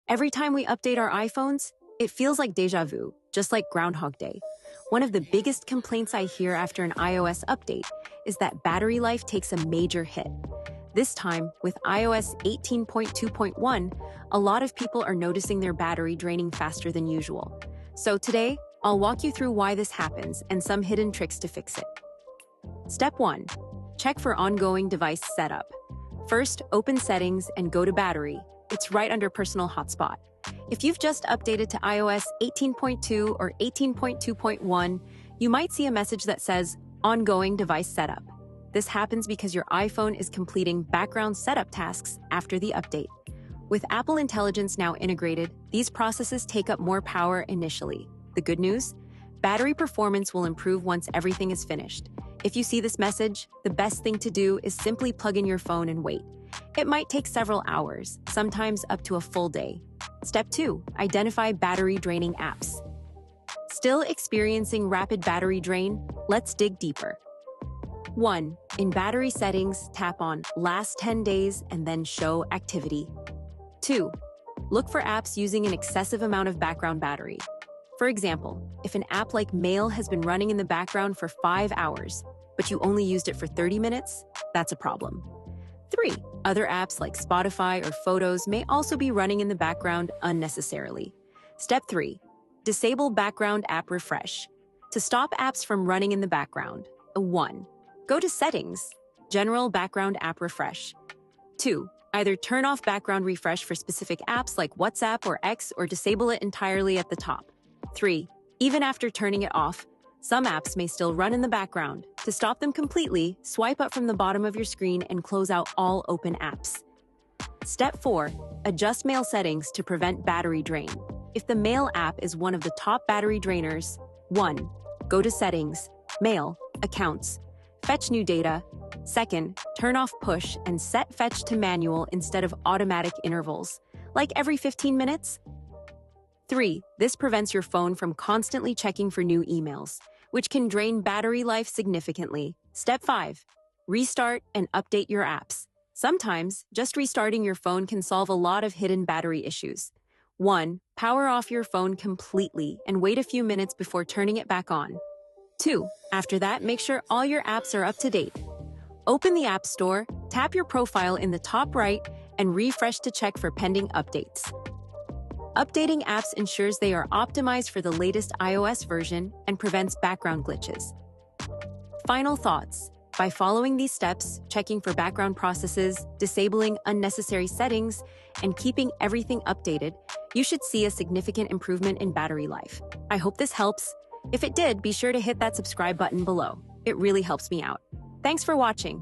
Every time we update our iPhones, it feels like deja vu, just like Groundhog Day. One of the biggest complaints I hear after an iOS update is that battery life takes a major hit. This time, with iOS 18.2.1, a lot of people are noticing their battery draining faster than usual. So today, I'll walk you through why this happens and some hidden tricks to fix it. Step 1. Check for ongoing device setup. First, open Settings and go to Battery. It's right under Personal Hotspot. If you've just updated to iOS 18.2 or 18.2.1, you might see a message that says Ongoing Device Setup. This happens because your iPhone is completing background setup tasks after the update. With Apple Intelligence now integrated, these processes take up more power initially. The good news? Battery performance will improve once everything is finished. If you see this message, the best thing to do is simply plug in your phone and wait. It might take several hours, sometimes up to a full day. Step 2. Identify battery-draining apps. Still experiencing rapid battery drain? Let's dig deeper. 1. In Battery Settings, tap on Last 10 Days and then Show Activity. 2. Look for apps using an excessive amount of background battery. For example, if an app like Mail has been running in the background for 5 hours, but you only used it for 30 minutes, that's a problem. 3. Other apps like Spotify or Photos may also be running in the background unnecessarily. Step 3. Disable background app refresh. To stop apps from running in the background, 1. Go to Settings, General Background App Refresh. 2. Either turn off background refresh for specific apps like WhatsApp or X or disable it entirely at the top. 3. Even after turning it off, some apps may still run in the background. To stop them completely, swipe up from the bottom of your screen and close out all open apps. Step 4. Adjust Mail settings to prevent battery drain. If the Mail app is one of the top battery drainers, 1. Go to Settings, Mail, Accounts, Fetch new data. 2. Turn off Push and set Fetch to manual instead of automatic intervals, like every 15 minutes. 3. This prevents your phone from constantly checking for new emails, which can drain battery life significantly. Step 5. Restart and update your apps. Sometimes, just restarting your phone can solve a lot of hidden battery issues. 1. Power off your phone completely and wait a few minutes before turning it back on. 2. After that, make sure all your apps are up to date. Open the App Store, tap your profile in the top right, and refresh to check for pending updates. Updating apps ensures they are optimized for the latest iOS version and prevents background glitches. Final thoughts. By following these steps, checking for background processes, disabling unnecessary settings, and keeping everything updated, you should see a significant improvement in battery life. I hope this helps. If it did, be sure to hit that subscribe button below. It really helps me out. Thanks for watching.